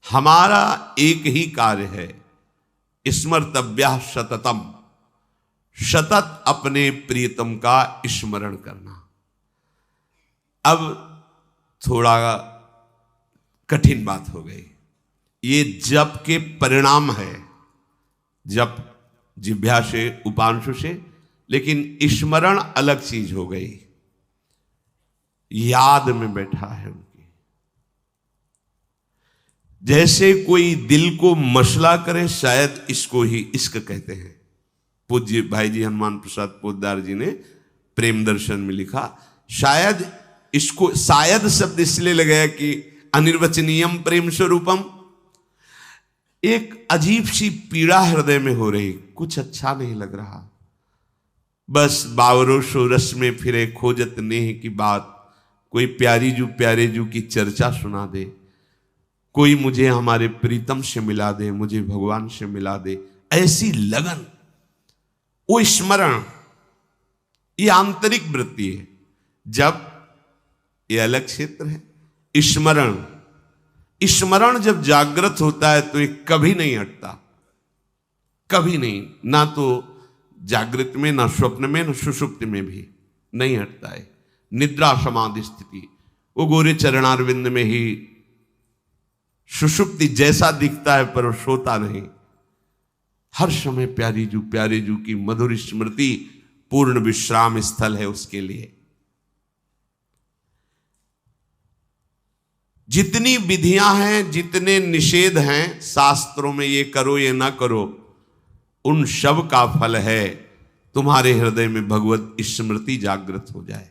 हमारा एक ही कार्य है, स्मर्तव्यः सततम, सतत अपने प्रियतम का स्मरण करना। अब थोड़ा कठिन बात हो गई, ये जप के परिणाम है, जप जिह्वा से उपांशु से, लेकिन स्मरण अलग चीज हो गई, याद में बैठा है उनकी। जैसे कोई दिल को मसला करे, शायद इसको ही इश्क कहते हैं। पूज्य भाई जी हनुमान प्रसाद पोद्दार जी ने प्रेम दर्शन में लिखा, शायद इसको, शायद शब्द इसलिए लगाया कि अनिर्वचनीयम प्रेम स्वरूपम। एक अजीब सी पीड़ा हृदय में हो रही, कुछ अच्छा नहीं लग रहा, बस बावरो सो रस में फिरे खोजत नेह की बात, कोई प्यारी जू प्यारे जू की चर्चा सुना दे, कोई मुझे हमारे प्रीतम से मिला दे, मुझे भगवान से मिला दे, ऐसी लगन, वो स्मरण, ये आंतरिक वृत्ति है। जब ये अलग क्षेत्र है। स्मरण, स्मरण जब जागृत होता है तो ये कभी नहीं हटता, कभी नहीं, ना तो जागृत में, ना स्वप्न में, ना सुषुप्ति में भी नहीं हटता है। निद्रा समाधि स्थिति, वो गोरे चरणारविंद में ही सुषुप्ति जैसा दिखता है, पर वो सोता नहीं। हर समय प्यारे जू की मधुर स्मृति पूर्ण विश्राम स्थल है उसके लिए। जितनी विधियां हैं, जितने निषेध हैं शास्त्रों में, ये करो ये ना करो, उन सब का फल है तुम्हारे हृदय में भगवत स्मृति जागृत हो जाए।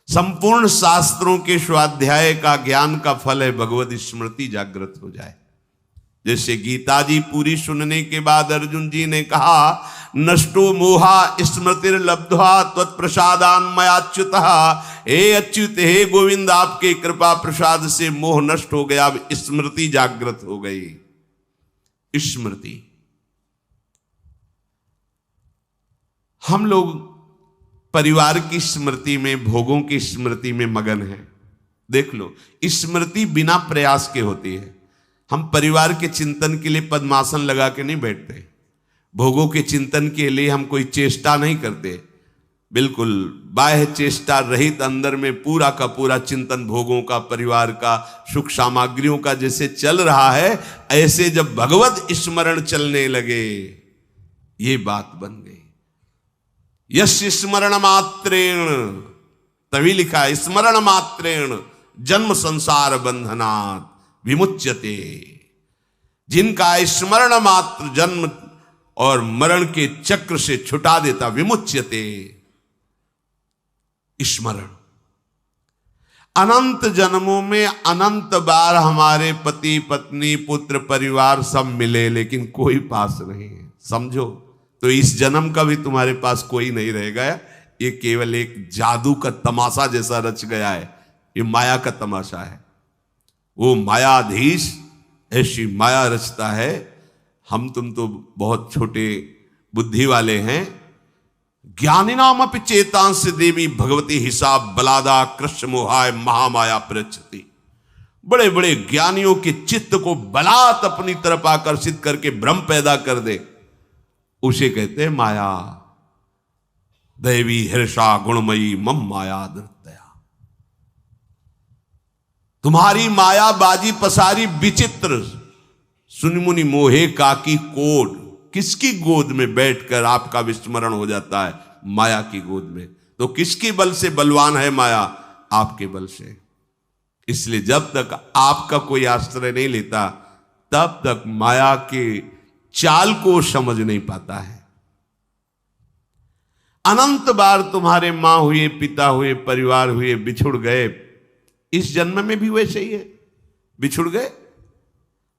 संपूर्ण शास्त्रों के स्वाध्याय का, ज्ञान का फल है भगवत स्मृति जागृत हो जाए। जैसे गीता जी पूरी सुनने के बाद अर्जुन जी ने कहा, नष्टो मोहा स्मृतिर्लब्ध्वा त्वत्प्रसादान मयाच्युतः। हे अच्युत, हे गोविंद, आपके कृपा प्रसाद से मोह नष्ट हो गया, अब स्मृति जागृत हो गई। स्मृति, हम लोग परिवार की स्मृति में, भोगों की स्मृति में मगन है। देख लो, स्मृति बिना प्रयास के होती है। हम परिवार के चिंतन के लिए पद्मासन लगा के नहीं बैठते, भोगों के चिंतन के लिए हम कोई चेष्टा नहीं करते, बिल्कुल बाह्य चेष्टा रहित अंदर में पूरा का पूरा चिंतन भोगों का, परिवार का, सुख सामग्रियों का जैसे चल रहा है, ऐसे जब भगवत स्मरण चलने लगे, ये बात बन गई। यश स्मरण मात्रेण, तभी लिखा है स्मरण मात्रेण जन्म संसार बंधनात् विमुच्यते। जिनका स्मरण मात्र जन्म और मरण के चक्र से छुटा देता, विमुच्यते। स्मरण, अनंत जन्मों में अनंत बार हमारे पति पत्नी पुत्र परिवार सब मिले, लेकिन कोई पास नहीं है, समझो। तो इस जन्म का भी तुम्हारे पास कोई नहीं रहेगा। ये केवल एक जादू का तमाशा जैसा रच गया है, ये माया का तमाशा है। वो मायाधीश ऐसी माया रचता है, हम तुम तो बहुत छोटे बुद्धि वाले हैं। ज्ञानिनाम अपि चेतांश देवी भगवती हिसाब बलादा कृष्ण मोहाय महामाया प्रचति। बड़े बड़े ज्ञानियों के चित्त को बलात् अपनी तरफ आकर्षित करके भ्रम पैदा कर दे, उसे कहते हैं माया। देवी हर्षा गुणमयी मम माया नृत्या। तुम्हारी माया बाजी पसारी विचित्र, सुनमुनि मोहे काकी कोड। किसकी गोद में बैठकर आपका विस्मरण हो जाता है? माया की गोद में। तो किसके बल से बलवान है माया? आपके बल से। इसलिए जब तक आपका कोई आश्रय नहीं लेता, तब तक माया के चाल को समझ नहीं पाता है। अनंत बार तुम्हारे मां हुए, पिता हुए, परिवार हुए, बिछुड़ गए। इस जन्म में भी वैसे ही है, बिछुड़ गए।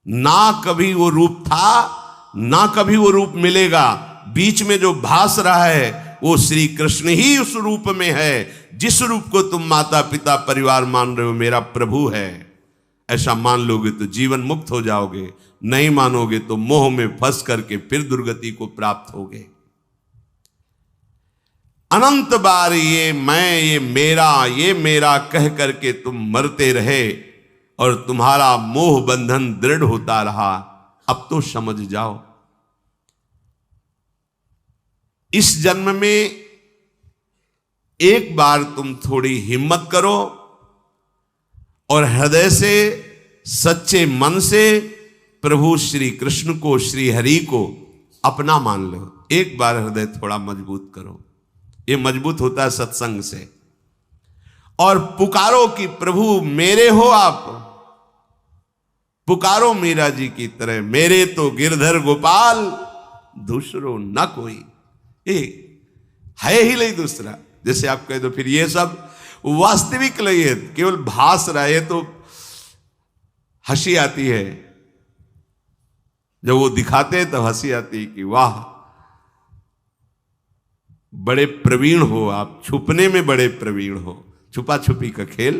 ना कभी वो रूप था, ना कभी वो रूप मिलेगा। बीच में जो भास रहा है वो श्री कृष्ण ही उस रूप में है। जिस रूप को तुम माता पिता परिवार मान रहे हो, मेरा प्रभु है, ऐसा मान लोगे तो जीवन मुक्त हो जाओगे। नहीं मानोगे तो मोह में फंस करके फिर दुर्गति को प्राप्त होगे। अनंत बार ये मैं, ये मेरा कह करके तुम मरते रहे, और तुम्हारा मोह बंधन दृढ़ होता रहा। अब तो समझ जाओ, इस जन्म में एक बार तुम थोड़ी हिम्मत करो और हृदय से, सच्चे मन से प्रभु श्री कृष्ण को, श्री हरि को अपना मान लो। एक बार हृदय थोड़ा मजबूत करो। ये मजबूत होता है सत्संग से। और पुकारो कि प्रभु मेरे हो आप, पुकारो मीरा जी की तरह, मेरे तो गिरधर गोपाल दूसरो न कोई। ये है ही नहीं दूसरा। जैसे आप कह दो फिर ये सब वास्तविक नहीं है, केवल भास रहा है, तो हंसी आती है। जब वो दिखाते हैं तो हंसी आती है कि वाह बड़े प्रवीण हो आप, छुपने में बड़े प्रवीण हो। छुपा छुपी का खेल,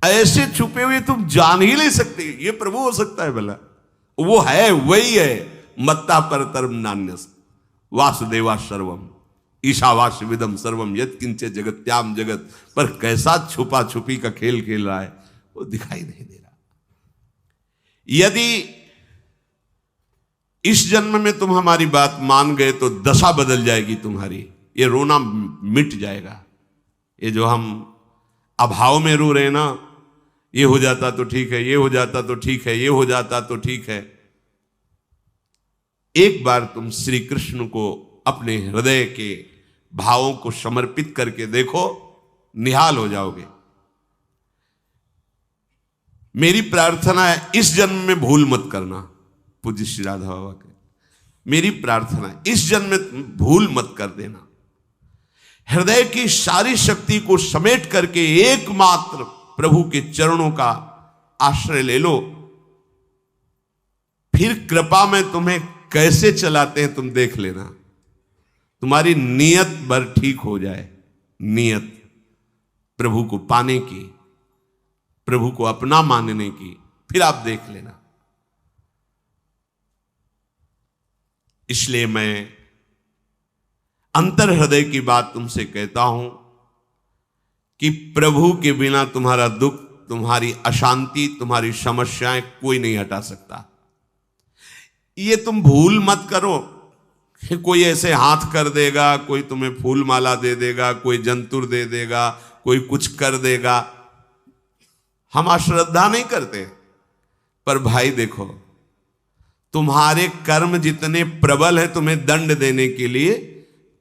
ऐसे छुपे हुए तुम जान ही नहीं सकते ये प्रभु हो सकता है भला। वो है, वही है। मत्ता परतरम नान्यस वासुदेवा सर्वम ईशावास्य विदम सर्वम यत् किंचे जगत्याम जगत। पर कैसा छुपा छुपी का खेल खेल रहा है वो दिखाई नहीं दे रहा। यदि इस जन्म में तुम हमारी बात मान गए तो दशा बदल जाएगी तुम्हारी। ये रोना मिट जाएगा। ये जो हम अभाव में रो रहे हैं ना, ये हो जाता तो ठीक है, ये हो जाता तो ठीक है, ये हो जाता तो ठीक है। एक बार तुम श्री कृष्ण को अपने हृदय के भावों को समर्पित करके देखो, निहाल हो जाओगे। मेरी प्रार्थना है इस जन्म में भूल मत करना। पूज्य श्री राधा बाबा के मेरी प्रार्थना है इस जन्म में भूल मत कर देना। हृदय की सारी शक्ति को समेट करके एकमात्र प्रभु के चरणों का आश्रय ले लो। फिर कृपा में तुम्हें कैसे चलाते हैं तुम देख लेना। तुम्हारी नियत भर ठीक हो जाए, नियत प्रभु को पाने की, प्रभु को अपना मानने की, फिर आप देख लेना। इसलिए मैं अंतर हृदय की बात तुमसे कहता हूं कि प्रभु के बिना तुम्हारा दुख, तुम्हारी अशांति, तुम्हारी समस्याएं कोई नहीं हटा सकता। ये तुम भूल मत करो कि कोई ऐसे हाथ कर देगा, कोई तुम्हें फूल माला दे देगा, कोई जंतुर दे देगा, कोई कुछ कर देगा। हम अश्रद्धा नहीं करते, पर भाई देखो तुम्हारे कर्म जितने प्रबल है तुम्हें दंड देने के लिए,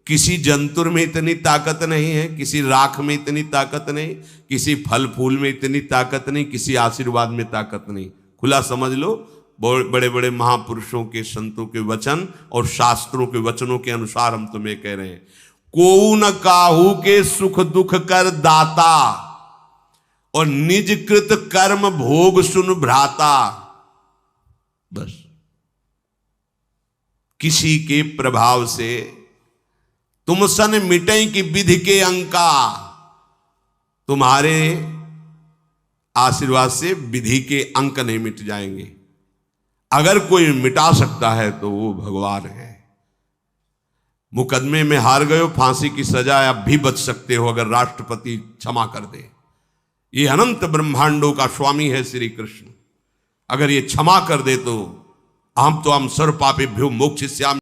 किसी जंतुर में इतनी ताकत नहीं है, किसी राख में इतनी ताकत नहीं, किसी फल फूल में इतनी ताकत नहीं, किसी आशीर्वाद में ताकत नहीं। खुला समझ लो, बड़े बड़े महापुरुषों के, संतों के वचन और शास्त्रों के वचनों के अनुसार हम तुम्हें कह रहे हैं। को न काहू के सुख दुख कर दाता, और निज कृत कर्म भोग सुन भ्राता। बस किसी के प्रभाव से तुम सन मिटई की विधि के अंका, तुम्हारे आशीर्वाद से विधि के अंक नहीं मिट जाएंगे। अगर कोई मिटा सकता है तो वो भगवान है। मुकदमे में हार गए हो, फांसी की सजा अब भी बच सकते हो अगर राष्ट्रपति क्षमा कर दे। ये अनंत ब्रह्मांडों का स्वामी है श्री कृष्ण। अगर ये क्षमा कर दे तो हम सर्व पापेभ्यो मोक्षयिष्यामि।